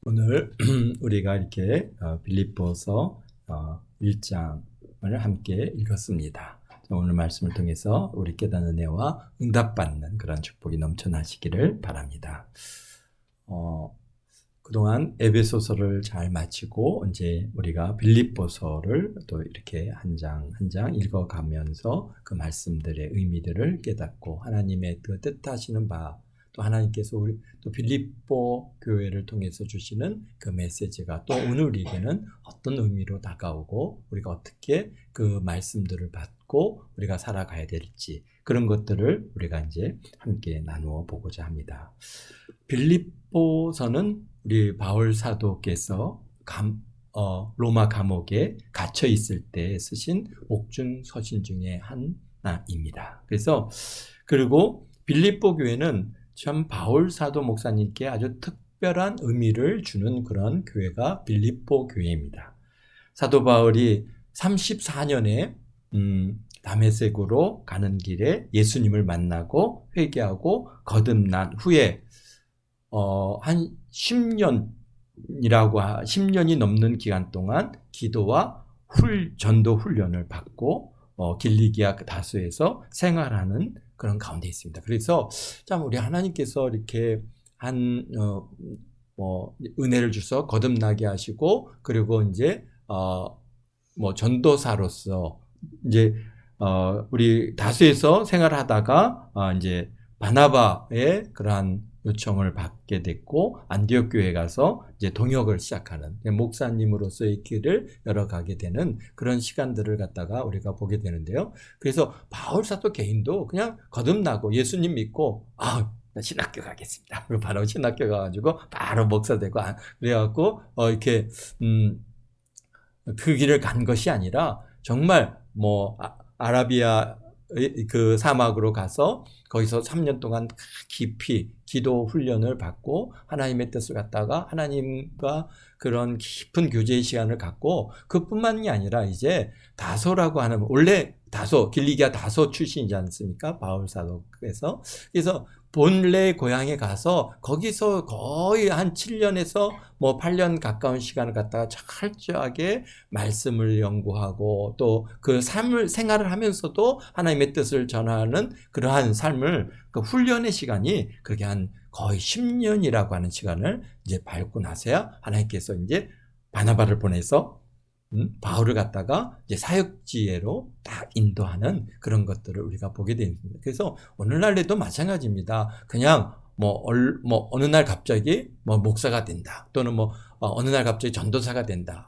오늘 우리가 이렇게 빌립보서 1장을 함께 읽었습니다. 오늘 말씀을 통해서 우리 깨닫는 은혜와 응답받는 그런 축복이 넘쳐나시기를 바랍니다. 그동안 에베소서를 잘 마치고 이제 우리가 빌립보서를 또 이렇게 한 장 한 장 읽어가면서 그 말씀들의 의미들을 깨닫고 하나님의 그 뜻하시는 바, 또 하나님께서 우리 또 빌립보 교회를 통해서 주시는 그 메시지가 또 오늘 우리에게는 어떤 의미로 다가오고 우리가 어떻게 그 말씀들을 받고 우리가 살아가야 될지, 그런 것들을 우리가 이제 함께 나누어 보고자 합니다. 빌립보서는 우리 바울 사도께서 로마 감옥에 갇혀 있을 때 쓰신 옥중 서신 중에 하나입니다. 그리고 빌립보 교회는 참 바울 사도 목사님께 아주 특별한 의미를 주는 그런 교회가 빌립보 교회입니다. 사도 바울이 34년에 다메섹으로 가는 길에 예수님을 만나고 회개하고 거듭난 후에 한 10년이 넘는 기간 동안 기도와 전도 훈련을 받고 길리기아 다소에서 생활하는 그런 가운데 있습니다. 그래서 참 우리 하나님께서 이렇게 은혜를 주셔서 거듭나게 하시고, 그리고 이제 전도사로서 이제 우리 다소에서 생활하다가 이제 바나바의 그러한 요청을 받게 됐고, 안디옥 교회에 가서 이제 동역을 시작하는 목사님으로서의 길을 열어가게 되는 그런 시간들을 갖다가 우리가 보게 되는데요. 그래서 바울 사도 개인도 그냥 거듭나고 예수님 믿고 나 신학교 가겠습니다. 그리고 바로 신학교 가가지고 바로 목사 되고 그래갖고 이렇게 그 길을 간 것이 아니라 정말 아라비아 그 사막으로 가서 거기서 3년 동안 깊이 기도 훈련을 받고 하나님의 뜻을 갖다가 하나님과 그런 깊은 교제의 시간을 갖고, 그뿐만이 아니라 이제 다소라고 하는, 원래 길리기아 다소 출신이지 않습니까? 바울 사도께서. 그래서 본래 고향에 가서 거기서 거의 한 7년에서 8년 가까운 시간을 갖다가 철저하게 말씀을 연구하고 또 그 생활을 하면서도 하나님의 뜻을 전하는 그러한 삶을, 그 훈련의 시간이 그렇게 한 거의 10년이라고 하는 시간을 이제 밟고 나서야 하나님께서 이제 바나바를 보내서 바울을 갖다가 이제 사역지혜로 딱 인도하는 그런 것들을 우리가 보게 됩니다. 그래서 오늘날에도 마찬가지입니다. 그냥 어느 날 갑자기 목사가 된다, 또는 어느 날 갑자기 전도사가 된다,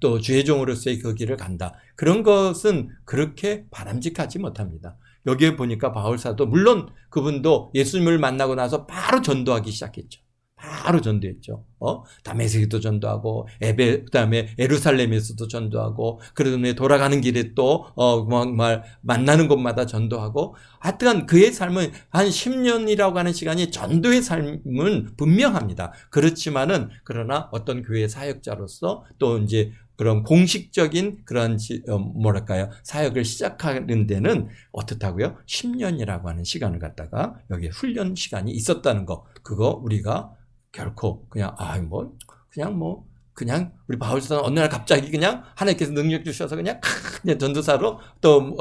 또 주의 종으로서의 그 길을 간다, 그런 것은 그렇게 바람직하지 못합니다. 여기에 보니까 바울 사도, 물론 그분도 예수님을 만나고 나서 바로 전도하기 시작했죠. 바로 전도했죠. 다메섹에도 전도하고, 그다음에 예루살렘에서도 전도하고, 그러더니 돌아가는 길에 또 만나는 곳마다 전도하고, 하여튼 그의 삶은 한 10년이라고 하는 시간이 전도의 삶은 분명합니다. 그러나 어떤 교회 사역자로서 또 이제 그런 공식적인 그런 사역을 시작하는 데는 어떻다고요? 10년이라고 하는 시간을 갖다가 여기에 훈련 시간이 있었다는 거, 그거 우리가 결코 그냥 우리 바울 사도는 어느 날 갑자기 그냥 하나님께서 능력 주셔서 그냥 전도사로, 또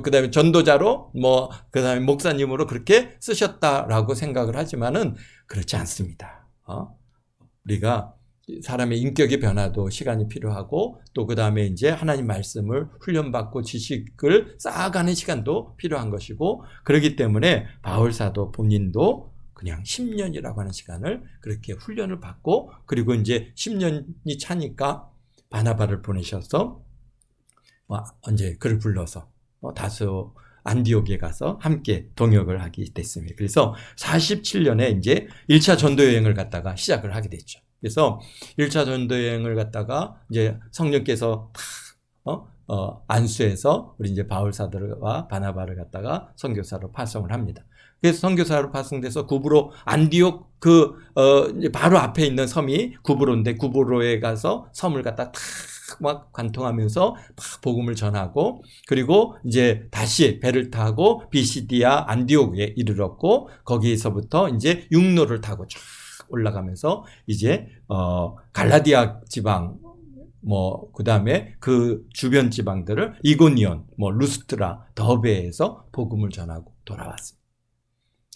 그다음에 전도자로, 그다음에 목사님으로 그렇게 쓰셨다라고 생각을 하지만은 그렇지 않습니다. 우리가 사람의 인격의 변화도 시간이 필요하고, 또 그다음에 이제 하나님 말씀을 훈련받고 지식을 쌓아가는 시간도 필요한 것이고, 그렇기 때문에 바울 사도 본인도 그냥 10년이라고 하는 시간을 그렇게 훈련을 받고, 그리고 이제 10년이 차니까 바나바를 보내셔서 이제 그를 불러서 다소 안디옥에 가서 함께 동역을 하게 됐습니다. 그래서 47년에 이제 1차 전도 여행을 갖다가 시작을 하게 됐죠. 그래서 1차 전도 여행을 갖다가 이제 성령께서 안수해서 우리 이제 바울 사도와 바나바를 갖다가 선교사로 파송을 합니다. 그래서 선교사로 파송돼서 구브로, 안디옥 바로 앞에 있는 섬이 구브로인데, 구브로에 가서 섬을 갖다 막 관통하면서 막 복음을 전하고, 그리고 이제 다시 배를 타고 비시디아 안디옥에 이르렀고, 거기에서부터 이제 육로를 타고 쫙 올라가면서 이제 갈라디아 지방 뭐 그다음에 그 주변 지방들을 이고니온, 뭐 루스트라, 더베에서 복음을 전하고 돌아왔습니다.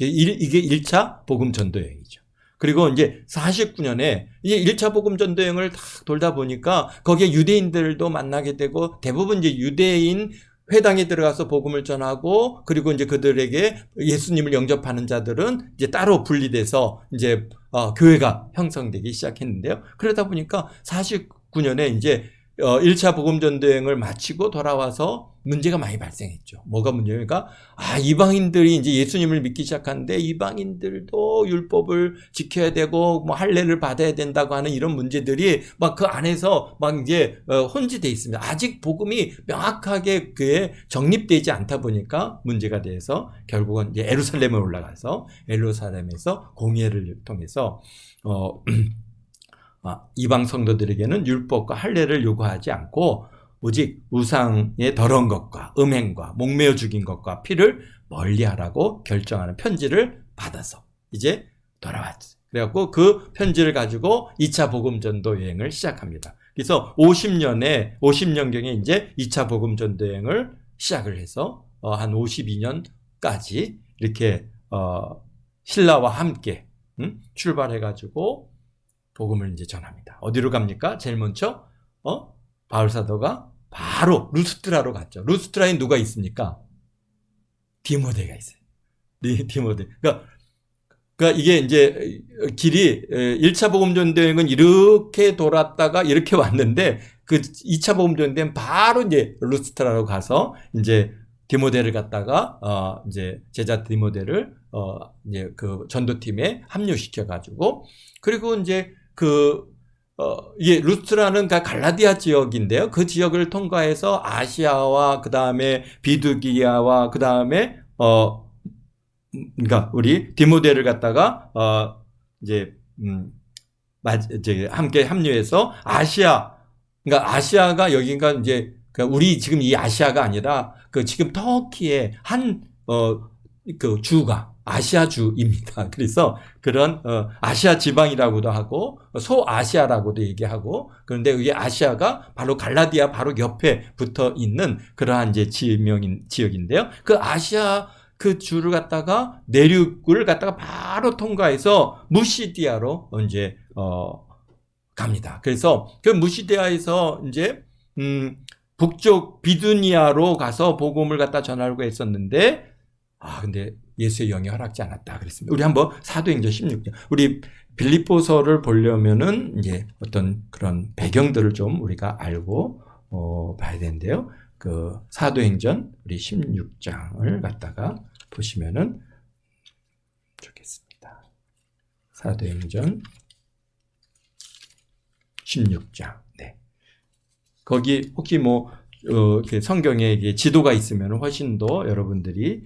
이게 1차 복음 전도 여행이죠. 그리고 이제 49년에 이제 1차 복음 전도 여행을 다 돌다 보니까 거기에 유대인들도 만나게 되고 대부분 이제 유대인 회당에 들어가서 복음을 전하고 그리고 이제 그들에게 예수님을 영접하는 자들은 이제 따로 분리돼서 이제 교회가 형성되기 시작했는데요. 그러다 보니까 49년에 이제 1차 복음 전도 여행을 마치고 돌아와서 문제가 많이 발생했죠. 뭐가 문제입니까? 이방인들이 이제 예수님을 믿기 시작하는데 이방인들도 율법을 지켜야 되고 뭐 할례를 받아야 된다고 하는 이런 문제들이 막 그 안에서 막 이제 혼지돼 있습니다. 아직 복음이 명확하게 그에 정립되지 않다 보니까 문제가 돼서 결국은 이제 예루살렘에 올라가서 예루살렘에서 공회를 통해서 이방 성도들에게는 율법과 할례를 요구하지 않고 오직 우상의 더러운 것과 음행과 목매어 죽인 것과 피를 멀리하라고 결정하는 편지를 받아서 이제 돌아왔어요. 그래갖고 그 편지를 가지고 2차 복음 전도 여행을 시작합니다. 그래서 50년경에 이제 2차 복음 전도 여행을 시작을 해서 한 52년까지 이렇게 신라와 함께 출발해가지고 복음을 이제 전합니다. 어디로 갑니까? 제일 먼저 바울 사도가 바로 루스트라로 갔죠. 루스트라에 누가 있습니까? 디모데가 있어요. 디모데. 그러니까 이게 이제 길이 1차 복음 전도 여행은 이렇게 돌았다가 이렇게 왔는데 그 2차 복음 전도 여행은 바로 이제 루스트라로 가서 이제 디모데를 갖다가 이제 제자 디모데를 이제 그 전도팀에 합류시켜 가지고 그리고 이제 이게 루스트라는 갈라디아 지역인데요. 그 지역을 통과해서 아시아와 그 다음에 비두기아와 그 다음에 그러니까 우리 디모데를 갖다가 이제 함께 합류해서 그러니까 아시아가 여기가 이제 그러니까 우리 지금 이 아시아가 아니라 그 지금 터키의 그 주가 아시아주입니다. 그래서 그런 아시아 지방이라고도 하고 소아시아라고도 얘기하고 그런데 이게 아시아가 바로 갈라디아 바로 옆에 붙어 있는 그러한 이제 지역인데요. 그 아시아 그 주를 갖다가 내륙을 갖다가 바로 통과해서 무시디아로 이제 갑니다. 그래서 그 무시디아에서 이제 북쪽 비두니아로 가서 복음을 갖다 전하려고 했었는데 근데 예수의 영이 허락지 않았다 그랬습니다. 우리 한번 사도행전 16장. 우리 빌립보서를 보려면은 이제 어떤 그런 배경들을 좀 우리가 알고 봐야 되는데요. 그 사도행전 우리 16장을 갖다가 보시면은 좋겠습니다. 사도행전 16장. 네. 거기 혹시 뭐 성경에 이게 지도가 있으면 훨씬 더 여러분들이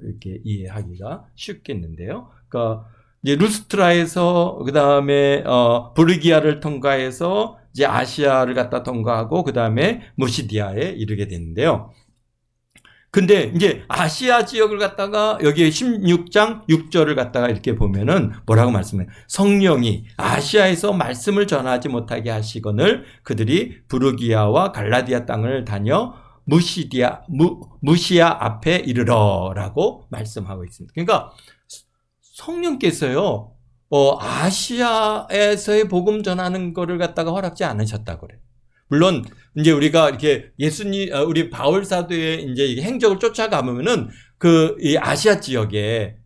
이렇게 이해하기가 쉽겠는데요. 그러니까 이제 루스트라에서 그 다음에 부르기아를 통과해서 이제 아시아를 갖다 통과하고 그 다음에 무시디아에 이르게 되는데요. 근데 이제 아시아 지역을 갖다가 여기 16장 6절을 갖다가 이렇게 보면은 뭐라고 말씀해요? 성령이 아시아에서 말씀을 전하지 못하게 하시거늘 그들이 부르기아와 갈라디아 땅을 다녀 무시아 앞에 이르러라고 말씀하고 있습니다. 그러니까 성령께서요 아시아에서의 복음 전하는 거를 갖다가 허락지 않으셨다고 그래요. 물론 이제 우리가 이렇게 우리 바울 사도의 이제 행적을 쫓아가면은 이 아시아 지역에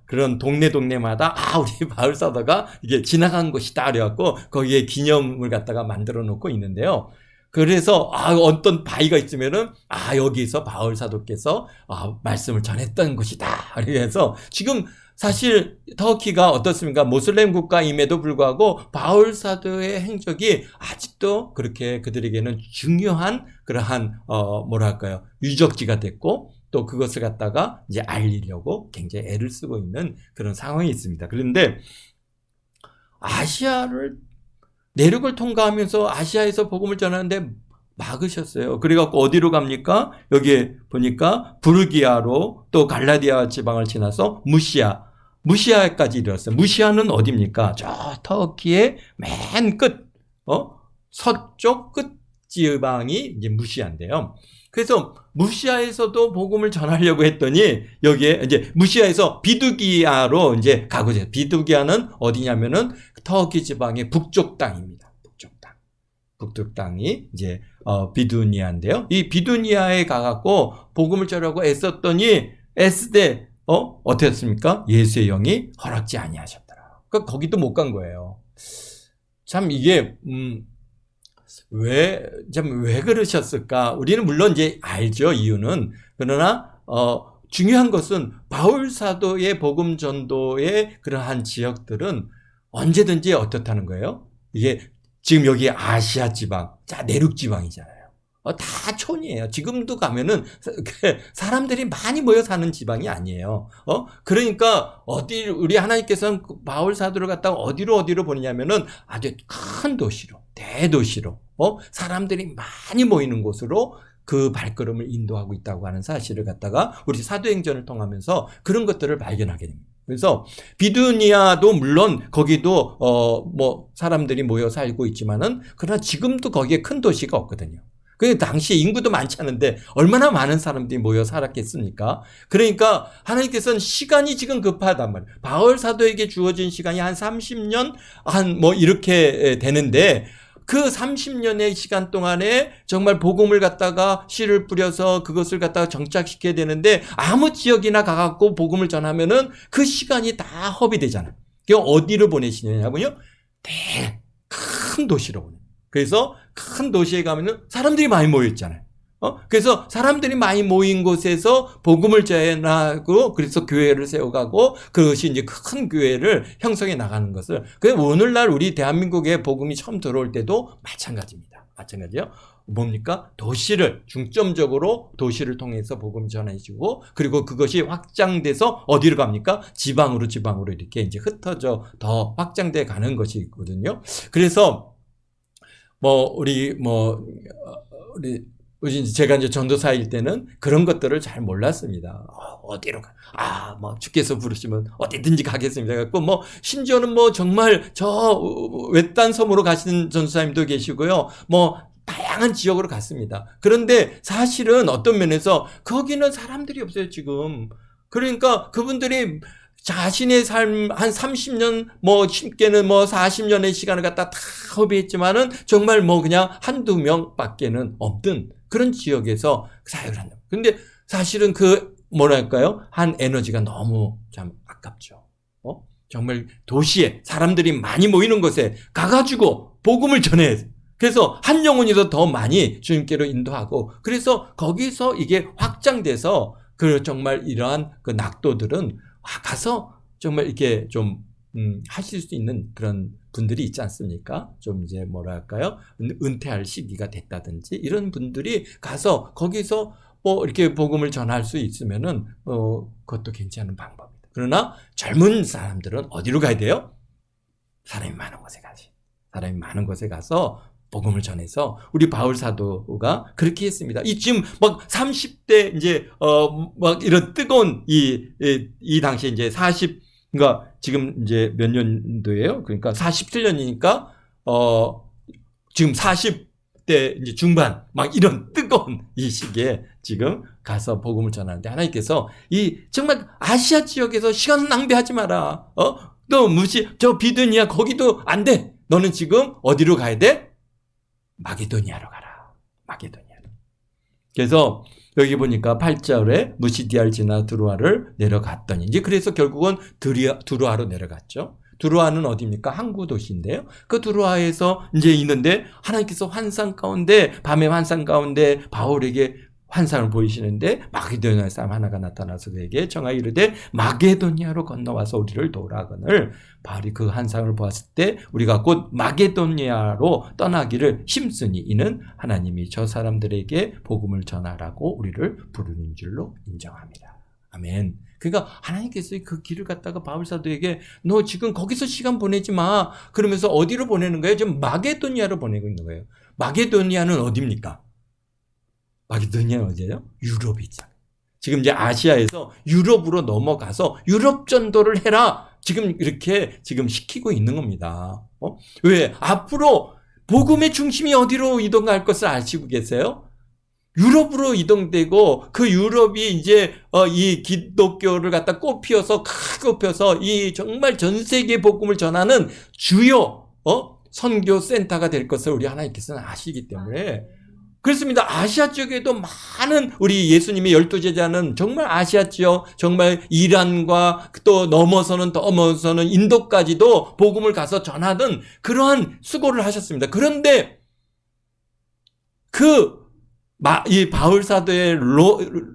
그런 동네마다 우리 바울 사도가 이게 지나간 곳이다 그래갖고 거기에 기념을 갖다가 만들어 놓고 있는데요. 그래서 어떤 바위가 있으면은 여기서 바울 사도께서 말씀을 전했던 곳이다. 그래서 지금 사실 터키가 어떻습니까? 모슬렘 국가임에도 불구하고 바울 사도의 행적이 아직도 그렇게 그들에게는 중요한 그러한 뭐랄까요? 유적지가 됐고 또 그것을 갖다가 이제 알리려고 굉장히 애를 쓰고 있는 그런 상황이 있습니다. 그런데 아시아를 내륙을 통과하면서 아시아에서 복음을 전하는데 막으셨어요. 그래갖고 어디로 갑니까? 여기에 보니까 부르기아로 또 갈라디아 지방을 지나서 무시아 무시아까지 이르렀어요. 무시아는 어디입니까? 저 터키의 맨 끝, 서쪽 끝 지방이 이제 무시아인데요. 그래서 무시아에서도 복음을 전하려고 했더니 여기에 이제 무시아에서 비두기아로 이제 가고 있어요. 비두기아는 어디냐면은 터키 지방의 북쪽 땅입니다. 북쪽 땅. 북쪽 땅이 이제 비두니아인데요. 이 비두니아에 가갖고 복음을 전하려고 애썼더니 애쓰되 어떻게 했습니까? 예수의 영이 허락지 아니하셨더라. 그러니까 거기도 못 간 거예요. 참 이게 왜 그러셨을까? 우리는 물론 이제 알죠, 이유는. 그러나 중요한 것은 바울 사도의 복음 전도의 그러한 지역들은 언제든지 어떻다는 거예요? 이게 지금 여기 아시아 지방, 자 내륙 지방이잖아요. 다 촌이에요. 지금도 가면은 사람들이 많이 모여 사는 지방이 아니에요. 그러니까 우리 하나님께서는 바울 사도를 갖다가 어디로 보내냐면은 아주 큰 도시로, 대도시로, 사람들이 많이 모이는 곳으로 그 발걸음을 인도하고 있다고 하는 사실을 갖다가 우리 사도행전을 통하면서 그런 것들을 발견하게 됩니다. 그래서 비두니아도 물론 거기도 뭐 사람들이 모여 살고 있지만은 그러나 지금도 거기에 큰 도시가 없거든요. 그 당시에 인구도 많지 않은데 얼마나 많은 사람들이 모여 살았겠습니까? 그러니까 하나님께서는 시간이 지금 급하단 말이에요. 바울 사도에게 주어진 시간이 한 30년 뭐 이렇게 되는데 그 30년의 시간 동안에 정말 복음을 갖다가 씨를 뿌려서 그것을 갖다가 정착시켜야 되는데 아무 지역이나 가갖고 복음을 전하면은 그 시간이 다 허비되잖아요. 그게 어디로 보내시냐면요, 큰 도시로 보내요. 그래서 큰 도시에 가면은 사람들이 많이 모여 있잖아요. 그래서 사람들이 많이 모인 곳에서 복음을 전하고 그래서 교회를 세워가고 그것이 이제 큰 교회를 형성해 나가는 것을. 그래서 오늘날 우리 대한민국에 복음이 처음 들어올 때도 마찬가지입니다. 마찬가지요. 뭡니까? 중점적으로 도시를 통해서 복음 전해지고 그리고 그것이 확장돼서 어디로 갑니까? 지방으로 이렇게 이제 흩어져 더 확장돼 가는 것이 있거든요. 그래서 우리 제가 이제 전도사일 때는 그런 것들을 잘 몰랐습니다. 어디로 주께서 부르시면 어디든지 가겠습니다. 그래갖고 심지어는 정말 저 외딴 섬으로 가시는 전도사님도 계시고요. 다양한 지역으로 갔습니다. 그런데 사실은 어떤 면에서 거기는 사람들이 없어요, 지금. 그러니까 그분들이 자신의 삶 한 30년 쉽게는 40년의 시간을 갖다 다 허비했지만은 정말 그냥 한두 명밖에는 없는 그런 지역에서 사역을 한다. 근데 사실은 한 에너지가 너무 참 아깝죠. 정말 도시에 사람들이 많이 모이는 곳에 가가지고 복음을 전해야 돼. 그래서 한 영혼이라도 더 많이 주님께로 인도하고 그래서 거기서 이게 확장돼서 정말 이러한 낙도들은 가서 정말 이렇게 좀 하실 수 있는 그런 분들이 있지 않습니까? 좀 이제 은퇴할 시기가 됐다든지 이런 분들이 가서 거기서 이렇게 복음을 전할 수 있으면은 그것도 괜찮은 방법입니다. 그러나 젊은 사람들은 어디로 가야 돼요? 사람이 많은 곳에 가지. 사람이 많은 곳에 가서 복음을 전해서 우리 바울 사도가 그렇게 했습니다. 지금 30대 이제 이런 뜨거운 이 당시에 이제 그러니까 지금 이제 몇 년도예요? 그러니까 47년이니까 지금 40대 이제 중반 이런 뜨거운 이 시기에 지금 가서 복음을 전하는데 하나님께서 정말 아시아 지역에서 시간 낭비하지 마라. 저 비두니아 거기도 안 돼. 너는 지금 어디로 가야 돼? 마게도니아로 가라. 마게도니아로. 그래서 여기 보니까 8절에 무시디아를 지나 두루아를 내려갔더니 이제 그래서 결국은 두루아로 내려갔죠. 두루아는 어디입니까? 항구 도시인데요. 그 두루아에서 이제 있는데 하나님께서 밤의 환상 가운데 바울에게 환상을 보이시는데 마게도니아 사람 하나가 나타나서 그에게 청하여 이르되 마게도니아로 건너와서 우리를 도우라거늘 바울이 그 환상을 보았을 때 우리가 곧 마게도니아로 떠나기를 힘쓰니 이는 하나님이 저 사람들에게 복음을 전하라고 우리를 부르는 줄로 인정합니다. 아멘. 그러니까 하나님께서 그 길을 갖다가 바울 사도에게 너 지금 거기서 시간 보내지 마. 그러면서 어디로 보내는 거예요? 지금 마게도니아로 보내고 있는 거예요. 마게도니아는 어디입니까? 마게도니아는 어디예요? 유럽이 있잖아요. 지금 이제 아시아에서 유럽으로 넘어가서 유럽 전도를 해라. 지금 이렇게 지금 시키고 있는 겁니다. 왜? 앞으로 복음의 중심이 어디로 이동할 것을 아시고 계세요? 유럽으로 이동되고 그 유럽이 이제 이 기독교를 갖다 꽃피워서 크게 펴서 이 정말 전 세계 복음을 전하는 주요 선교 센터가 될 것을 우리 하나님께서는 아시기 때문에 그렇습니다. 아시아 쪽에도 많은 우리 예수님의 12제자는 정말 아시아 지역, 정말 이란과 또 넘어서는 인도까지도 복음을 가서 전하던 그러한 수고를 하셨습니다. 그런데 이 바울 사도의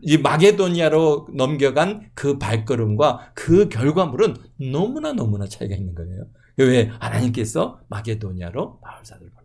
이 마게도니아로 넘겨간 그 발걸음과 그 결과물은 너무나 차이가 있는 거예요. 왜? 하나님께서 마게도니아로 바울 사도를 보내요.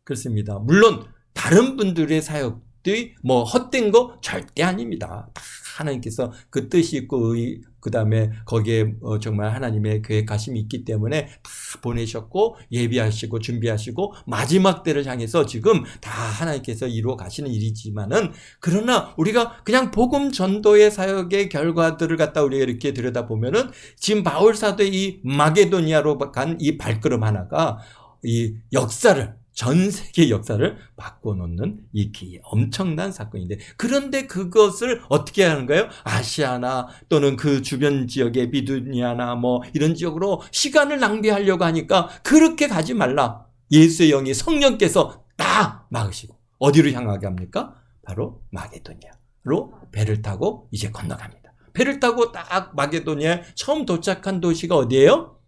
그렇습니다. 물론 다른 분들의 사역들이 뭐 헛된 거 절대 아닙니다. 다 하나님께서 그 뜻이 있고 그 다음에 거기에 정말 하나님의 계획하심이 있기 때문에 다 보내셨고 예비하시고 준비하시고 마지막 때를 향해서 지금 다 하나님께서 이루어 가시는 일이지만은 그러나 우리가 그냥 복음 전도의 사역의 결과들을 갖다 우리가 이렇게 들여다보면은 지금 바울 사도의 이 마게도니아로 간 이 발걸음 하나가 이 역사를 전 세계 역사를 바꿔놓는 이 엄청난 사건인데 그런데 그것을 어떻게 하는가요? 아시아나 또는 그 주변 지역의 비두니아나 뭐 이런 지역으로 시간을 낭비하려고 하니까 그렇게 가지 말라. 예수의 영이 성령께서 다 막으시고 어디로 향하게 합니까? 바로 마게도니아로 배를 타고 이제 건너갑니다. 배를 타고 딱 마게도니아에 처음 도착한 도시가 어디예요?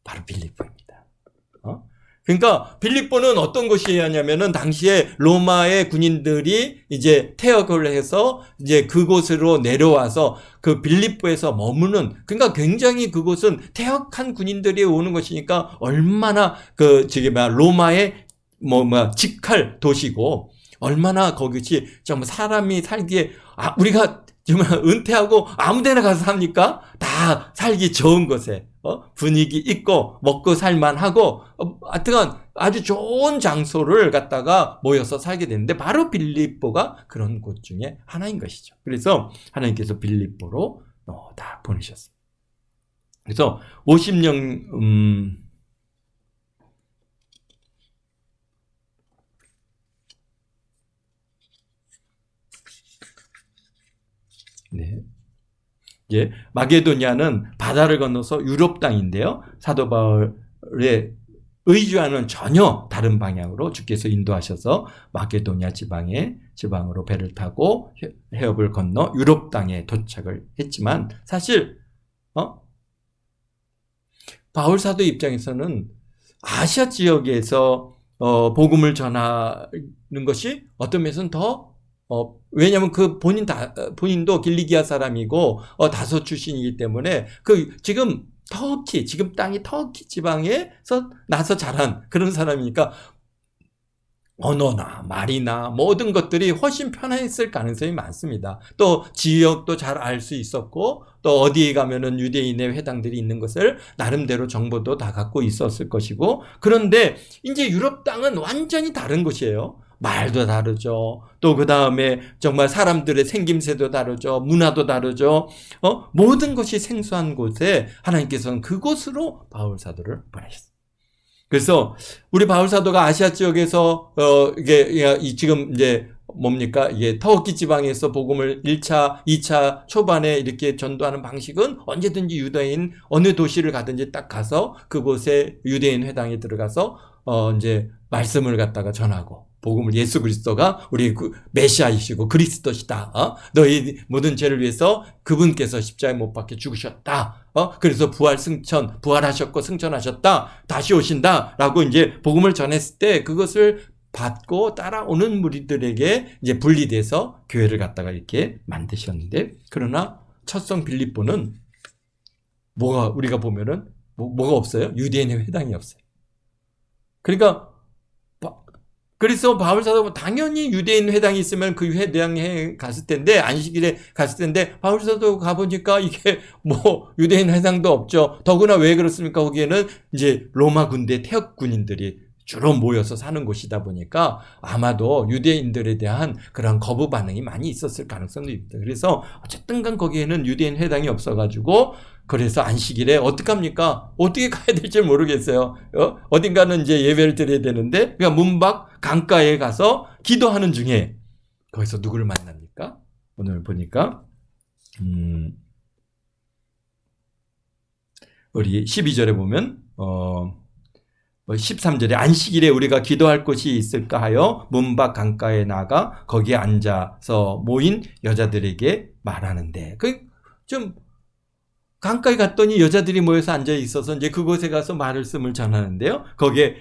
바로 빌립보입니다. 그러니까 빌립보는 어떤 곳이었냐면은 당시에 로마의 군인들이 이제 퇴역을 해서 이제 그곳으로 내려와서 그 빌립보에서 머무는 그러니까 굉장히 그곳은 퇴역한 군인들이 오는 것이니까 얼마나 로마의 직할 도시고 얼마나 거기지 정말 사람이 살기에 우리가 정말 은퇴하고 아무 데나 가서 삽니까? 다 살기 좋은 곳에 분위기 있고 먹고 살만하고 하여튼 아주 좋은 장소를 갖다가 모여서 살게 되는데 바로 빌립보가 그런 곳 중에 하나인 것이죠. 그래서 하나님께서 빌립보로 다 보내셨어요. 그래서 50년 네. 이제 마게도니아는 바다를 건너서 유럽 땅인데요. 사도 바울의 의지와는 전혀 다른 방향으로 주께서 인도하셔서 마게도니아 지방으로 배를 타고 해협을 건너 유럽 땅에 도착을 했지만 사실 바울 사도 입장에서는 아시아 지역에서 복음을 전하는 것이 어떤 면에서는 더 왜냐하면 그 본인도 길리기아 사람이고 다소 출신이기 때문에 지금 땅이 터키 지방에서 나서 자란 그런 사람이니까 언어나 말이나 모든 것들이 훨씬 편했을 가능성이 많습니다. 또 지역도 잘 알 수 있었고 또 어디에 가면은 유대인의 회당들이 있는 것을 나름대로 정보도 다 갖고 있었을 것이고 그런데 이제 유럽 땅은 완전히 다른 곳이에요. 말도 다르죠. 또 그 다음에 정말 사람들의 생김새도 다르죠. 문화도 다르죠. 모든 것이 생소한 곳에 하나님께서는 그곳으로 바울 사도를 보내셨어요. 그래서 우리 바울 사도가 아시아 지역에서 이게 지금 이제 뭡니까? 이게 터키 지방에서 복음을 1차, 2차 초반에 이렇게 전도하는 방식은 언제든지 유대인 어느 도시를 가든지 딱 가서 그곳에 유대인 회당에 들어가서 이제 말씀을 갖다가 전하고 복음을 예수 그리스도가 우리 메시아이시고 그리스도시다. 너희 모든 죄를 위해서 그분께서 십자가에 못 박혀 죽으셨다. 그래서 부활하셨고 승천하셨다. 다시 오신다라고 이제 복음을 전했을 때 그것을 받고 따라오는 무리들에게 이제 분리돼서 교회를 갖다가 이렇게 만드셨는데 그러나 첫성 빌립보는 우리가 보면은 뭐가 없어요? 유대인의 회당이 없어요. 그러니까 그래서 바울 사도가 당연히 유대인 회당이 있으면 그 회당에 갔을 텐데 안식일에 갔을 텐데 바울 사도 가보니까 이게 유대인 회당도 없죠. 더구나 왜 그렇습니까? 거기에는 이제 로마 군대 퇴역 군인들이 주로 모여서 사는 곳이다 보니까 아마도 유대인들에 대한 그런 거부 반응이 많이 있었을 가능성도 있다. 그래서 어쨌든 간 거기에는 유대인 회당이 없어가지고 그래서 안식일에 어떡합니까? 어떻게 가야 될지 모르겠어요. 어딘가는 이제 예배를 드려야 되는데 그러니까 문 밖 강가에 가서 기도하는 중에 거기서 누구를 만납니까? 오늘 보니까 우리 12절에 보면 13절에 안식일에 우리가 기도할 곳이 있을까 하여 문 밖 강가에 나가 거기에 앉아서 모인 여자들에게 말하는데 좀 강가에 갔더니 여자들이 모여서 앉아 있어서 이제 그곳에 가서 말씀을 전하는데요. 거기에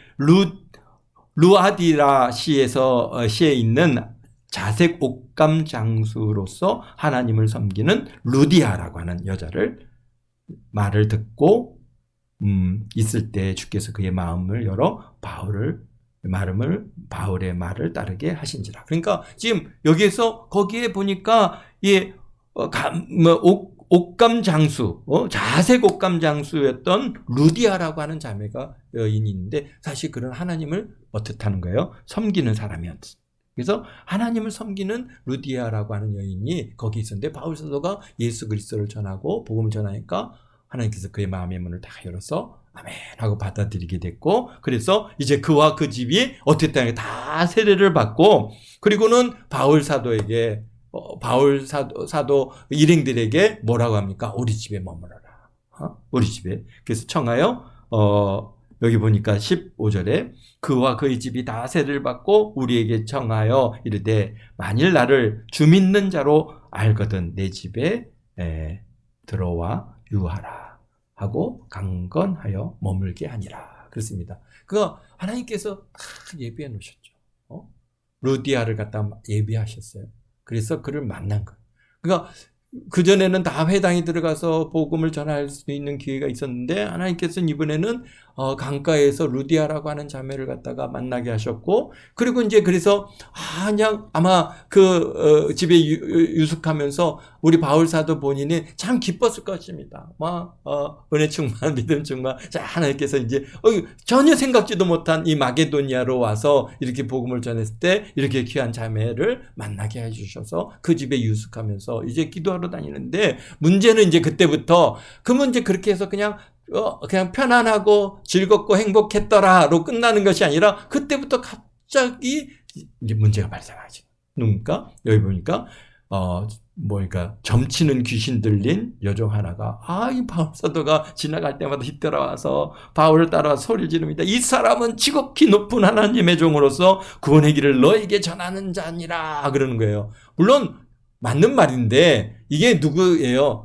루아디라 시에 있는 자색 옥감 장수로서 하나님을 섬기는 루디아라고 하는 여자를 말을 듣고 있을 때 주께서 그의 마음을 열어 바울의 말을 따르게 하신지라. 그러니까 지금 여기에서 거기에 보니까 옥감 장수, 자색 옥감 장수였던 루디아라고 하는 자매가 여인이 있는데 사실 그런 하나님을 어떻다는 거예요? 섬기는 사람이었어요. 그래서 하나님을 섬기는 루디아라고 하는 여인이 거기 있었는데 바울 사도가 예수 그리스도를 전하고 복음을 전하니까 하나님께서 그의 마음의 문을 다 열어서 아멘 하고 받아들이게 됐고, 그래서 이제 그와 그 집이 어떻게 다 세례를 받고, 그리고는 바울 사도에게 바울 사도 일행들에게 뭐라고 합니까? 우리 집에 머물러라. 우리 집에. 그래서 청하여 여기 보니까 15절에 그와 그의 집이 다 세례를 받고 우리에게 청하여 이르되 만일 나를 주 믿는 자로 알거든 내 집에 들어와 유하라 하고 강건하여 머물게 하니라. 그렇습니다. 그거 하나님께서 다 예비해 놓으셨죠. 루디아를 갖다 예비하셨어요. 그래서 그를 만난 거예요. 그러니까 그전에는 다 회당에 들어가서 복음을 전할 수 있는 기회가 있었는데 하나님께서는 이번에는 강가에서 루디아라고 하는 자매를 갖다가 만나게 하셨고, 그리고 이제 그래서 그냥 아마 그 집에 유숙하면서 우리 바울 사도 본인이 참 기뻤을 것입니다. 막 은혜 충만, 믿음 충만. 자, 하나님께서 이제 전혀 생각지도 못한 이 마게도니아로 와서 이렇게 복음을 전했을 때 이렇게 귀한 자매를 만나게 해주셔서 그 집에 유숙하면서 이제 기도하러 다니는데, 문제는 이제 그때부터 그 문제 그렇게 해서 그냥 편안하고 즐겁고 행복했더라로 끝나는 것이 아니라 그때부터 갑자기 이제 문제가 발생하죠. 그러니까 여기 보니까 그러니까 점치는 귀신 들린 여종 하나가 이 바울 사도가 지나갈 때마다 뒤따라와서 바울을 따라와 소리를 지릅니다. 이 사람은 지극히 높은 하나님의 종으로서 구원의 길을 너에게 전하는 자니라 그러는 거예요. 물론 맞는 말인데 이게 누구예요?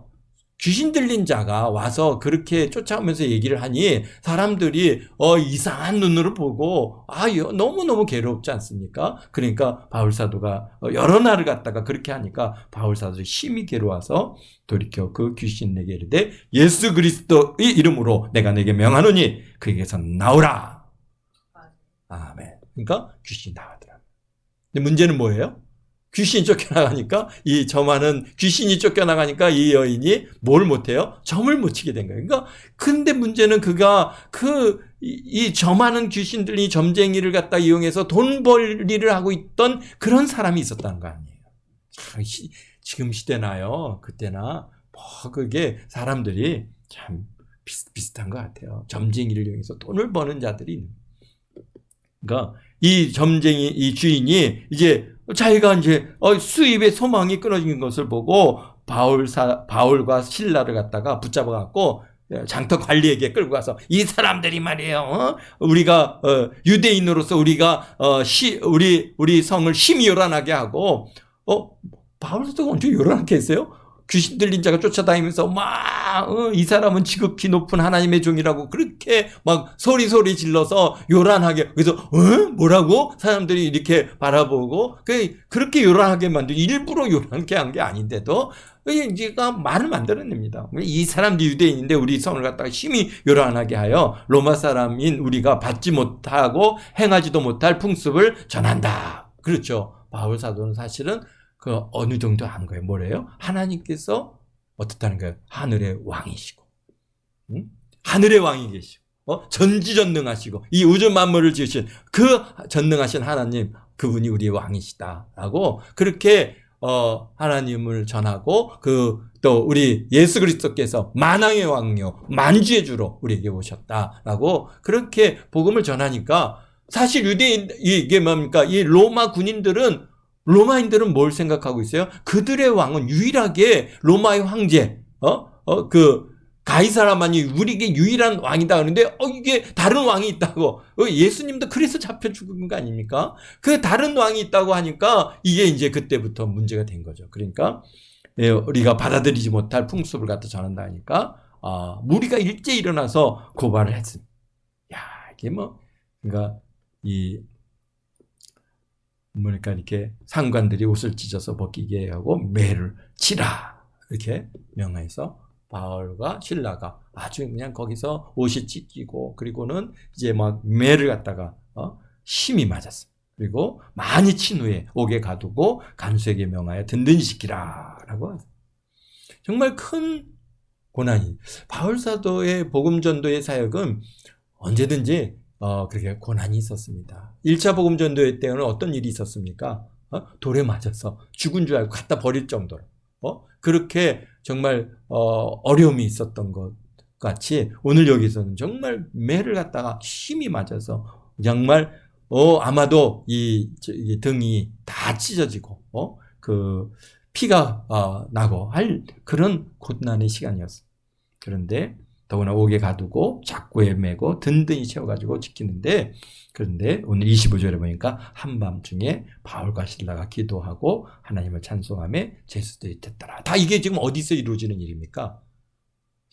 귀신 들린 자가 와서 그렇게 쫓아오면서 얘기를 하니 사람들이 이상한 눈으로 보고 너무너무 괴롭지 않습니까? 그러니까 바울 사도가 여러 날을 갖다가 그렇게 하니까 바울 사도가 심히 괴로워서 돌이켜 그 귀신에게 이르되 예수 그리스도의 이름으로 내가 내게 명하노니 그에게서 나오라. 아멘. 그러니까 귀신이 나가더라. 근데 문제는 뭐예요? 귀신이 쫓겨나가니까 귀신이 쫓겨나가니까 이 여인이 뭘 못해요? 점을 못 치게 된 거예요. 그러니까 근데 문제는 그가 이 점하는 귀신들이 점쟁이를 갖다 이용해서 돈 벌 일을 하고 있던 그런 사람이 있었다는 거 아니에요. 지금 시대나요? 그때나 그게 사람들이 참 비슷한 것 같아요. 점쟁이를 이용해서 돈을 버는 자들이 있는 거예요. 그러니까 이 점쟁이 이 주인이 이제 자기가 이제 수입의 소망이 끊어진 것을 보고 바울과 실라를 갖다가 붙잡아 갖고 장터 관리에게 끌고 가서 이 사람들이 말이에요. 우리가 유대인으로서 우리가 우리 성을 심히 요란하게 하고 바울 사도가 언제 요란하게 했어요? 귀신 들린 자가 쫓아다니면서 이 사람은 지극히 높은 하나님의 종이라고 그렇게 막 소리 질러서 요란하게, 그래서 뭐라고 사람들이 이렇게 바라보고 그렇게 요란하게 일부러 요란하게 한 게 아닌데도 이제가 말을 만들어냅니다. 이 사람도 유대인인데 우리 성을 갖다가 심히 요란하게 하여 로마 사람인 우리가 받지 못하고 행하지도 못할 풍습을 전한다. 그렇죠. 바울 사도는 사실은 어느 정도 한 거예요. 뭐래요? 하나님께서 어떻다는 거예요? 하늘의 왕이시고, 하늘의 왕이 계시고, 전지전능하시고 이 우주 만물을 지으신 그 전능하신 하나님, 그분이 우리의 왕이시다라고 그렇게 하나님을 전하고 또 우리 예수 그리스도께서 만왕의 왕이요 만주의 주로 우리에게 오셨다라고 그렇게 복음을 전하니까, 사실 유대인 이게 뭡니까? 이 로마인들은 뭘 생각하고 있어요? 그들의 왕은 유일하게 로마의 황제, 가이사라만이 우리에게 유일한 왕이다 그러는데, 이게 다른 왕이 있다고. 예수님도 그래서 잡혀 죽은 거 아닙니까? 그 다른 왕이 있다고 하니까 이게 이제 그때부터 문제가 된 거죠. 그러니까 우리가 받아들이지 못할 풍습을 갖다 전한다 하니까 무리가 일제히 일어나서 고발을 했습니다. 야, 이게 그러니까 뭐랄까 이렇게 상관들이 옷을 찢어서 벗기게 하고 매를 치라 이렇게 명하여서 바울과 실라가 아주 그냥 거기서 옷이 찢기고, 그리고는 이제 막 매를 갖다가 심히 맞았어요. 그리고 많이 친 후에 옥에 가두고 간수에게 명하여 든든히 지키라라고. 정말 큰 고난이. 바울 사도의 복음 전도의 사역은 언제든지 그렇게 고난이 있었습니다. 1차 복음 전도회 때는 어떤 일이 있었습니까? 돌에 맞아서 죽은 줄 알고 갖다 버릴 정도로 그렇게 정말 어려움이 있었던 것 같이, 오늘 여기서는 정말 매를 갖다가 힘이 맞아서 정말 아마도 이 등이 다 찢어지고 그 피가 나고 할 그런 고난의 시간이었어요. 그런데 더구나 옥에 가두고 작고에 메고 든든히 채워가지고 지키는데, 그런데 오늘 25절에 보니까 한밤중에 바울과 실라가 기도하고 하나님을 찬송하며 제수들이 됐더라. 다 이게 지금 어디서 이루어지는 일입니까?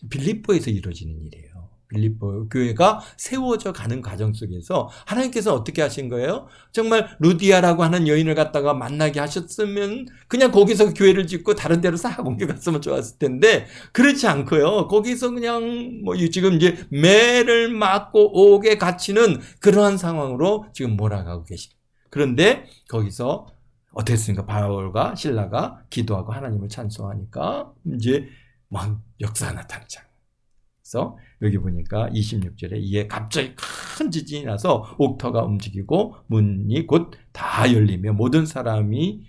빌립보에서 이루어지는 일이에요. 빌립보 교회가 세워져 가는 과정 속에서 하나님께서 어떻게 하신 거예요? 정말 루디아라고 하는 여인을 갖다가 만나게 하셨으면 그냥 거기서 교회를 짓고 다른 데로 싹 옮겨갔으면 좋았을 텐데, 그렇지 않고요. 거기서 그냥 지금 이제 매를 맞고 옥에 갇히는 그러한 상황으로 지금 몰아가고 계시. 그런데 거기서 어떻게 했습니까? 바울과 실라가 기도하고 하나님을 찬송하니까 이제 막 역사가 나타나잖아요. 그래서 여기 보니까 26절에 이에 갑자기 큰 지진이 나서 옥터가 움직이고 문이 곧 다 열리며 모든 사람이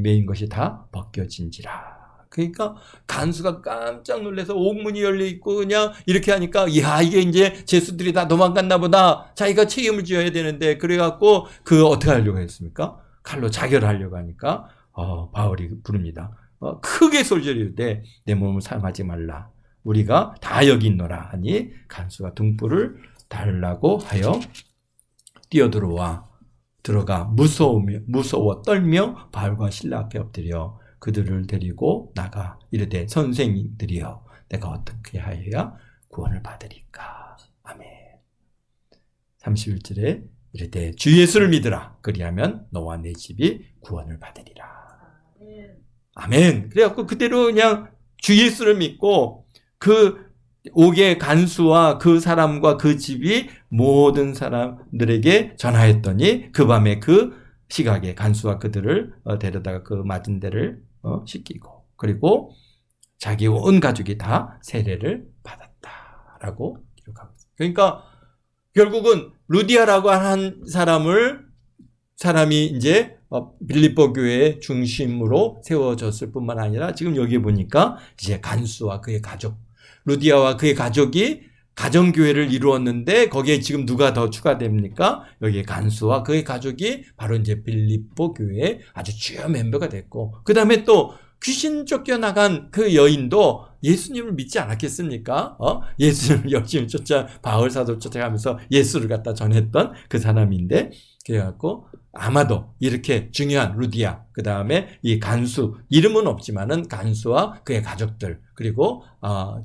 메인 것이 다 벗겨진지라. 그러니까 간수가 깜짝 놀라서 옥문이 열려 있고 그냥 이렇게 하니까 이게 이제 제수들이 다 도망갔나 보다. 자기가 책임을 지어야 되는데, 그래갖고 어떻게 하려고 했습니까? 칼로 자결하려고 하니까 바울이 부릅니다. 크게 소리지르되 내 몸을 사용하지 말라. 우리가 다 여기 있노라 하니 간수가 등불을 달라고 하여 들어가 무서워 떨며 바울과 실라 앞에 엎드려 그들을 데리고 나가 이르되 선생님들이여 내가 어떻게 하여야 구원을 받으리까. 아멘. 31절에 이르되 주 예수를 믿으라. 그리하면 너와 내 집이 구원을 받으리라. 아멘. 그래갖고 그대로 그냥 주 예수를 믿고 그 옥의 간수와 그 사람과 그 집이 모든 사람들에게 전하였더니 그 밤에 그 시각에 간수와 그들을 데려다가 그 맞은 데를 씻기고, 그리고 자기 온 가족이 다 세례를 받았다라고 기록하고 있습니다. 그러니까 결국은 루디아라고 한 사람이 이제 빌립보 교회의 중심으로 세워졌을 뿐만 아니라 지금 여기 보니까 이제 간수와 그의 가족, 루디아와 그의 가족이 가정교회를 이루었는데 거기에 지금 누가 더 추가됩니까? 여기에 간수와 그의 가족이 바로 이제 빌립보 교회의 아주 주요 멤버가 됐고, 그 다음에 또 귀신 쫓겨나간 그 여인도 예수님을 믿지 않았겠습니까? 예수님을 열심히 바울 사도 쫓아가면서 예수를 갖다 전했던 그 사람인데, 그래갖고 아마도 이렇게 중요한 루디아, 그 다음에 이 간수, 이름은 없지만은 간수와 그의 가족들, 그리고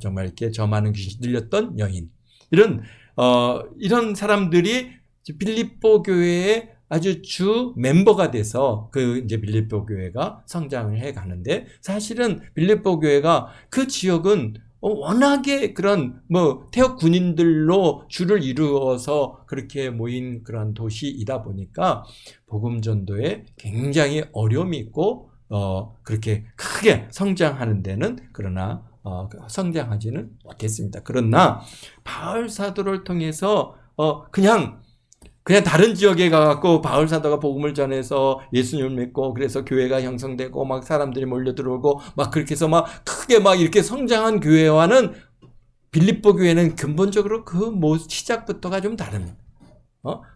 정말 이렇게 저 많은 귀신이 들렸던 여인, 이런 사람들이 빌립보 교회의 아주 주 멤버가 돼서 이제 빌립보 교회가 성장을 해 가는데, 사실은 빌립보 교회가 그 지역은 워낙에 그런 태역 군인들로 주를 이루어서 그렇게 모인 그런 도시이다 보니까 복음 전도에 굉장히 어려움이 있고 그렇게 크게 성장하는 데는 그러나 성장하지는 못했습니다. 그러나 바울 사도를 통해서 그냥 다른 지역에 가갖고 바울 사도가 복음을 전해서 예수님을 믿고 그래서 교회가 형성되고 막 사람들이 몰려 들어오고 막 그렇게 해서 막 크게 막 이렇게 성장한 교회와는 빌립보 교회는 근본적으로 그 시작부터가 좀 다릅니다.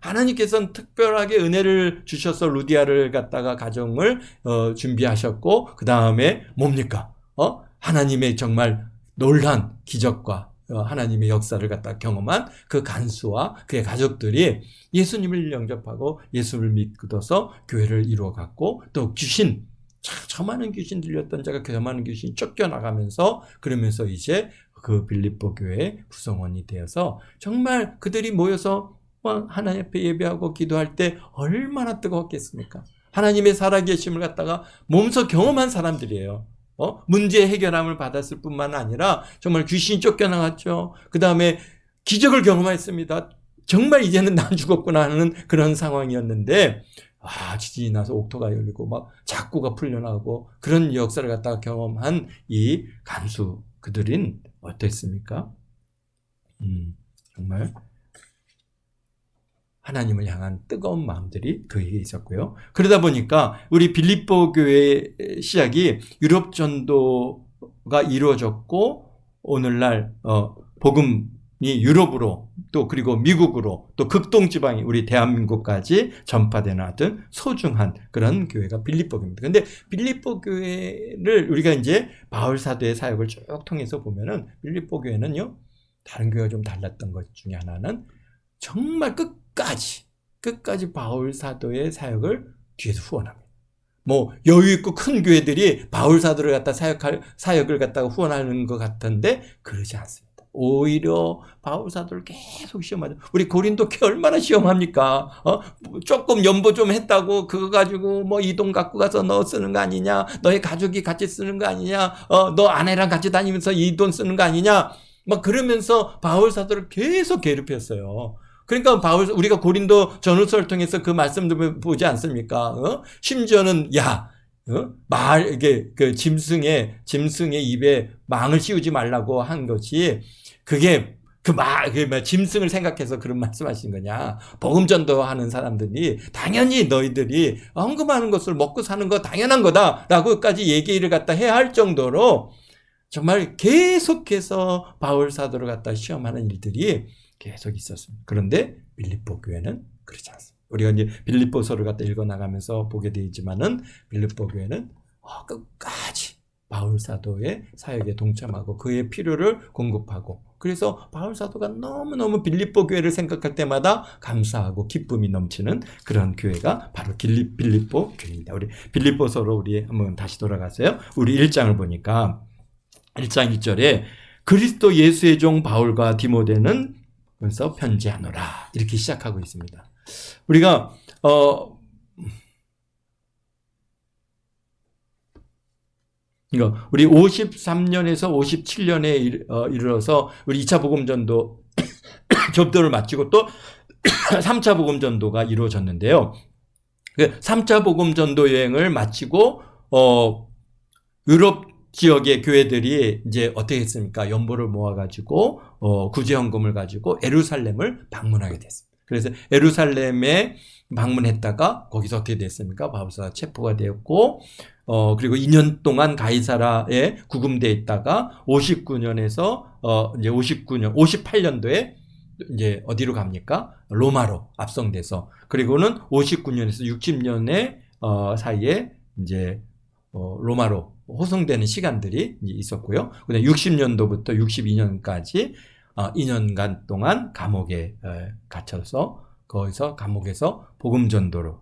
하나님께서는 특별하게 은혜를 주셔서 루디아를 갖다가 가정을 준비하셨고 그 다음에 뭡니까? 하나님의 정말 놀란 기적과 하나님의 역사를 갖다 경험한 그 간수와 그의 가족들이 예수님을 영접하고 예수를 믿고서 교회를 이루어갔고 또 귀신 저 많은 귀신 들렸던 자가 저 많은 귀신이 쫓겨나가면서 그러면서 이제 그 빌립보 교회의 구성원이 되어서 정말 그들이 모여서 하나님 앞에 예배하고 기도할 때 얼마나 뜨거웠겠습니까? 하나님의 살아계심을 갖다가 몸소 경험한 사람들이에요. 문제 해결함을 받았을 뿐만 아니라 정말 귀신이 쫓겨나갔죠. 그 다음에 기적을 경험했습니다. 정말 이제는 난 죽었구나 하는 그런 상황이었는데 지진이 나서 옥토가 열리고 막 작구가 풀려나고 그런 역사를 갖다가 경험한 이 간수 그들은 어땠습니까? 정말 하나님을 향한 뜨거운 마음들이 그에게 있었고요. 그러다 보니까 우리 빌립보 교회의 시작이 유럽 전도가 이루어졌고 오늘날 복음이 유럽으로 또 그리고 미국으로 또 극동 지방이 우리 대한민국까지 전파되는 아주 소중한 그런 교회가 빌립보 교회입니다. 근데 빌립보 교회를 우리가 이제 바울 사도의 사역을 쭉 통해서 보면은 빌립보 교회는요. 다른 교회가 좀 달랐던 것 중에 하나는 정말 끝까지 바울 사도의 사역을 뒤에서 후원합니다. 여유 있고 큰 교회들이 바울 사도를 갖다 사역을 갖다가 후원하는 것 같은데 그러지 않습니다. 오히려 바울 사도를 계속 시험하죠. 우리 고린도 교회 얼마나 시험합니까? 조금 연보 좀 했다고 그거 가지고 이 돈 갖고 가서 너 쓰는 거 아니냐? 너의 가족이 같이 쓰는 거 아니냐? 너 아내랑 같이 다니면서 이 돈 쓰는 거 아니냐? 그러면서 바울 사도를 계속 괴롭혔어요. 그러니까 우리가 고린도 전후서를 통해서 그 말씀도 보지 않습니까? 심지어는 짐승의 입에 망을 씌우지 말라고 한 것이 그게 짐승을 생각해서 그런 말씀하신 거냐? 복음 전도하는 사람들이 당연히 너희들이 헌금하는 것을 먹고 사는 거 당연한 거다라고까지 얘기를 갖다 해야 할 정도로 정말 계속해서 바울 사도를 갖다 시험하는 일들이 계속 있었습니다. 그런데 빌립보 교회는 그렇지 않습니다. 우리가 이제 빌립보서를 갖다 읽어 나가면서 보게 되지만은 빌립보 교회는 끝까지 바울 사도의 사역에 동참하고 그의 필요를 공급하고 그래서 바울 사도가 너무너무 빌립보 교회를 생각할 때마다 감사하고 기쁨이 넘치는 그런 교회가 바로 빌립보 교회입니다. 우리 빌립보서로 우리 한번 다시 돌아가세요. 우리 1장을 보니까 1장 1절에 그리스도 예수의 종 바울과 디모데는 그래서 편지하노라 이렇게 시작하고 있습니다. 우리가 우리 53년에서 57년에 이르러서 우리 2차 복음전도 접도를 마치고 또 3차 복음전도가 이루어졌는데요. 3차 복음전도 여행을 마치고 유럽 지역의 교회들이 이제 어떻게 했습니까? 연보를 모아가지고 구제헌금을 가지고 예루살렘을 방문하게 됐습니다. 그래서 예루살렘에 방문했다가 거기서 어떻게 됐습니까? 바울사가 체포가 되었고 그리고 2년 동안 가이사라에 구금되어 있다가 59년에서 이제 58년도에 이제 어디로 갑니까? 로마로 압송돼서 그리고는 59년에서 60년의 사이에 이제 로마로 호송되는 시간들이 있었고요. 그다음에 60년도부터 62년까지 2년간 동안 감옥에 갇혀서 거기서 감옥에서 복음 전도로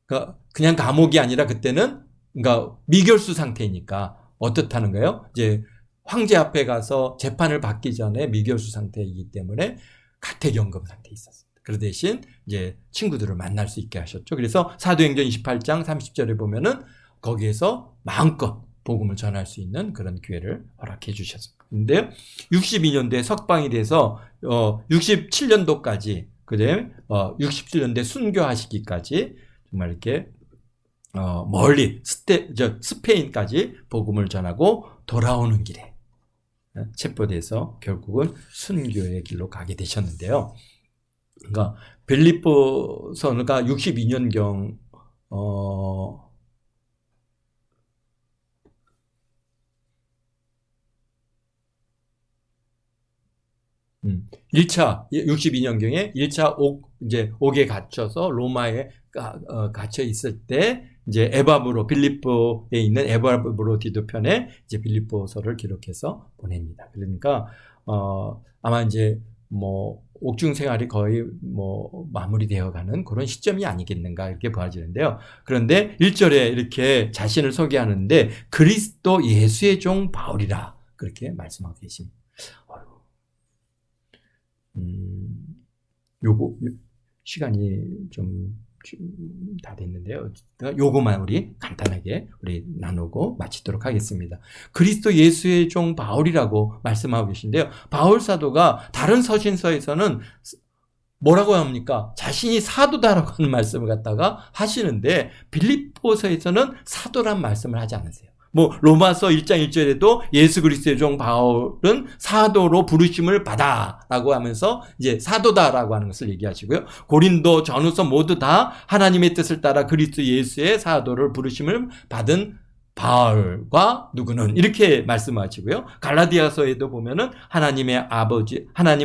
그러니까 그냥 감옥이 아니라 그때는 그러니까 미결수 상태니까 어떻다는 거예요? 이제 황제 앞에 가서 재판을 받기 전에 미결수 상태이기 때문에 가택연금 상태에 있었습니다. 그 대신 이제 친구들을 만날 수 있게 하셨죠. 그래서 사도행전 28장 30절에 보면은 거기에서 마음껏 복음을 전할 수 있는 그런 기회를 허락해 주셨습니다. 근데 62년도에 석방이 돼서 67년도까지 그다음에 67년도에 순교하시기까지 정말 이렇게 멀리 스페인까지 복음을 전하고 돌아오는 길에 체포돼서 결국은 순교의 길로 가게 되셨는데요. 그러니까 빌립보서가 62년경 1차 62년경에 1차 옥에 갇혀서 로마에 갇혀 있을 때 이제 빌립보에 있는 에바브로 디도편에 이제 빌립보서를 기록해서 보냅니다. 그러니까 아마 이제 뭐 옥중 생활이 거의 뭐 마무리되어 가는 그런 시점이 아니겠는가 이렇게 보아지는데요. 그런데 1절에 이렇게 자신을 소개하는데 그리스도 예수의 종 바울이라 그렇게 말씀하고 계십니다. 요거 시간이 좀 다 됐는데요. 요거만 우리 간단하게 우리 나누고 마치도록 하겠습니다. 그리스도 예수의 종 바울이라고 말씀하고 계신데요. 바울 사도가 다른 서신서에서는 뭐라고 합니까? 자신이 사도다라고 하는 말씀을 갖다가 하시는데 빌립보서에서는 사도란 말씀을 하지 않으세요. 뭐 로마서 1장 1절에도 예수 그리스도의 종 바울은 사도로 부르심을 받아라고 하면서 이제 사도다라고 하는 것을 얘기하시고요. 고린도, 전후서 모두 다 하나님의 뜻을 따라 그리스도 예수의 사도를 부르심을 받은 바울과 누구는 이렇게 말씀하시고요. 갈라디아서에도 보면은 하나님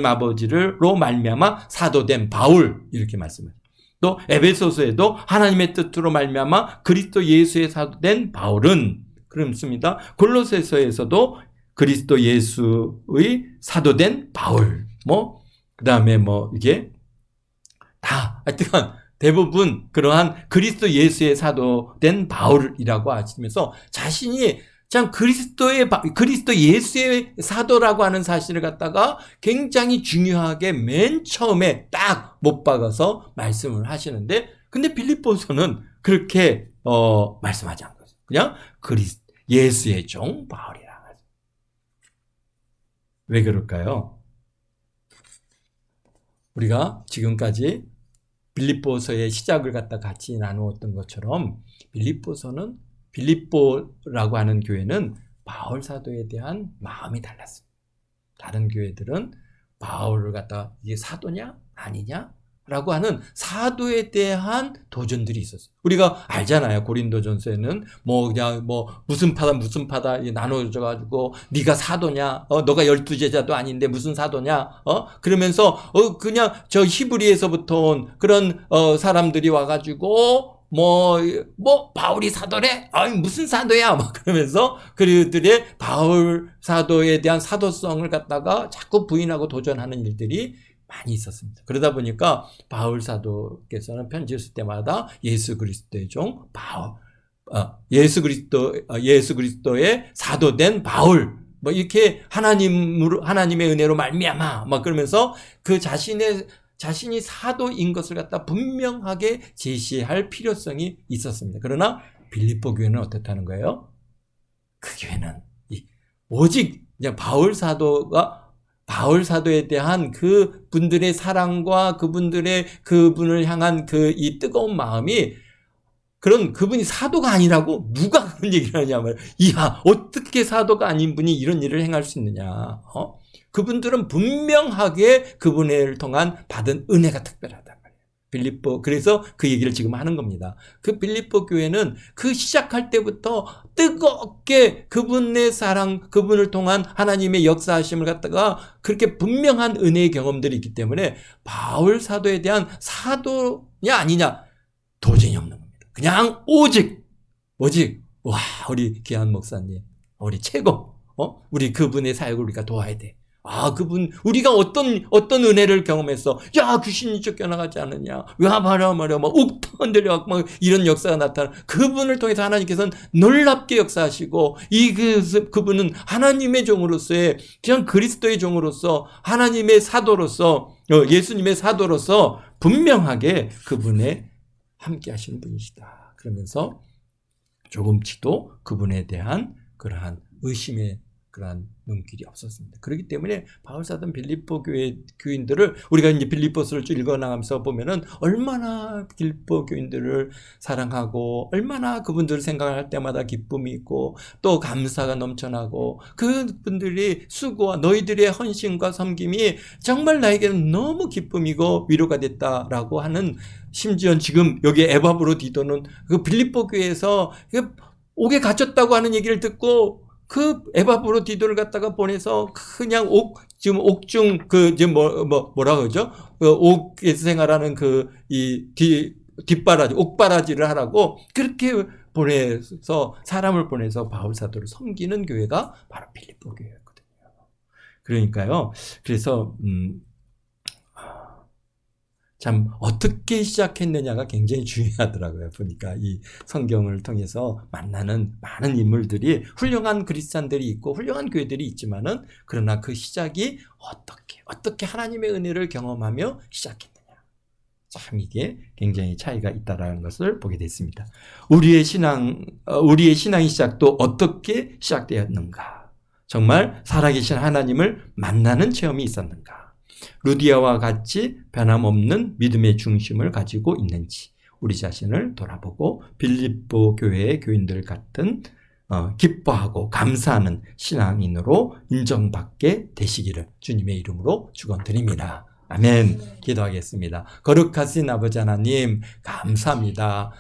아버지로 말미암아 사도된 바울 이렇게 말씀하세요. 또 에베소서에도 하나님의 뜻으로 말미암아 그리스도 예수의 사도된 바울은 그렇습니다. 골로새서에서도 그리스도 예수의 사도된 바울, 그다음에 이게 다 하여튼 대부분 그러한 그리스도 예수의 사도된 바울이라고 하시면서 자신이 참 그리스도 예수의 사도라고 하는 사실을 갖다가 굉장히 중요하게 맨 처음에 딱 못 박아서 말씀을 하시는데 근데 빌립보서는 그렇게 말씀하지 않고 그냥 예수의 종 바울이라. 왜 그럴까요? 우리가 지금까지 빌립보서의 시작을 갖다 같이 나누었던 것처럼 빌립보라고 하는 교회는 바울 사도에 대한 마음이 달랐습니다. 다른 교회들은 바울을 갖다가 이게 사도냐 아니냐? 라고 하는 사도에 대한 도전들이 있었어요. 우리가 알잖아요. 고린도전서에는 그냥 무슨 파다 나눠져 가지고 네가 사도냐? 너가 12제자도 아닌데 무슨 사도냐? 그러면서 그냥 저 히브리에서부터 온 그런 사람들이 와 가지고 바울이 사도래? 아니, 무슨 사도야? 그러면서 그들의 바울 사도에 대한 사도성을 갖다가 자꾸 부인하고 도전하는 일들이 많이 있었습니다. 그러다 보니까 바울 사도께서는 편지를 쓸 때마다 예수 그리스도의 종 바울, 예수 그리스도의 사도된 바울, 이렇게 하나님의 은혜로 말미암아, 그러면서 그 자신이 사도인 것을 갖다 분명하게 제시할 필요성이 있었습니다. 그러나 빌립보 교회는 어떻다는 거예요? 그 교회는 오직 그냥 바울 사도에 대한 그 분들의 사랑과 그분을 향한 이 뜨거운 마음이 그분이 사도가 아니라고 누가 그런 얘기를 하냐면, 어떻게 사도가 아닌 분이 이런 일을 행할 수 있느냐. 그분들은 분명하게 그분을 통한 받은 은혜가 특별하단 말이에요. 그래서 그 얘기를 지금 하는 겁니다. 그 빌립보 교회는 그 시작할 때부터 뜨겁게 그분의 사랑, 그분을 통한 하나님의 역사하심을 갖다가 그렇게 분명한 은혜의 경험들이 있기 때문에 바울 사도에 대한 사도냐 아니냐 도전이 없는 겁니다. 그냥 오직 우리 귀한 목사님, 우리 최고, 우리 그분의 사역을 우리가 도와야 돼. 우리가 어떤 은혜를 경험했어. 귀신이 쫓겨나가지 않느냐. 말이야. 욱터 흔들려갖고 이런 역사가 나타나. 그분을 통해서 하나님께서는 놀랍게 역사하시고, 그분은 하나님의 종으로서의, 그냥 그리스도의 종으로서, 하나님의 사도로서, 예수님의 사도로서 분명하게 그분의 함께 하시는 분이시다. 그러면서 조금씩도 그분에 대한 그러한 의심의 그러한 눈길이 없었습니다. 그렇기 때문에 바울사도는 빌립보 교회 교인들을 우리가 이제 빌립보서를 쭉 읽어나가면서 보면은 얼마나 빌립보 교인들을 사랑하고 얼마나 그분들을 생각할 때마다 기쁨이 있고 또 감사가 넘쳐나고 그분들이 수고와 너희들의 헌신과 섬김이 정말 나에게는 너무 기쁨이고 위로가 됐다라고 하는, 심지어 지금 여기 에바브로디도는 그 빌립보 교회에서 옥에 갇혔다고 하는 얘기를 듣고 그 에바브로디도를 갖다가 보내서 그냥 지금 옥중 지금 뭐라 그러죠? 옥에서 생활하는 뒷바라지, 옥바라지를 하라고 그렇게 보내서 사람을 보내서 바울 사도를 섬기는 교회가 바로 빌립보 교회였거든요. 그러니까요. 그래서 참 어떻게 시작했느냐가 굉장히 중요하더라고요. 보니까 이 성경을 통해서 만나는 많은 인물들이 훌륭한 그리스도인들이 있고 훌륭한 교회들이 있지만은 그러나 그 시작이 어떻게 하나님의 은혜를 경험하며 시작했느냐. 참 이게 굉장히 차이가 있다라는 것을 보게 됐습니다. 우리의 신앙의 시작도 어떻게 시작되었는가? 정말 살아계신 하나님을 만나는 체험이 있었는가? 루디아와 같이 변함없는 믿음의 중심을 가지고 있는지 우리 자신을 돌아보고 빌립보 교회의 교인들 같은 기뻐하고 감사하는 신앙인으로 인정받게 되시기를 주님의 이름으로 축원드립니다. 아멘. 기도하겠습니다. 거룩하신 아버지 하나님 감사합니다.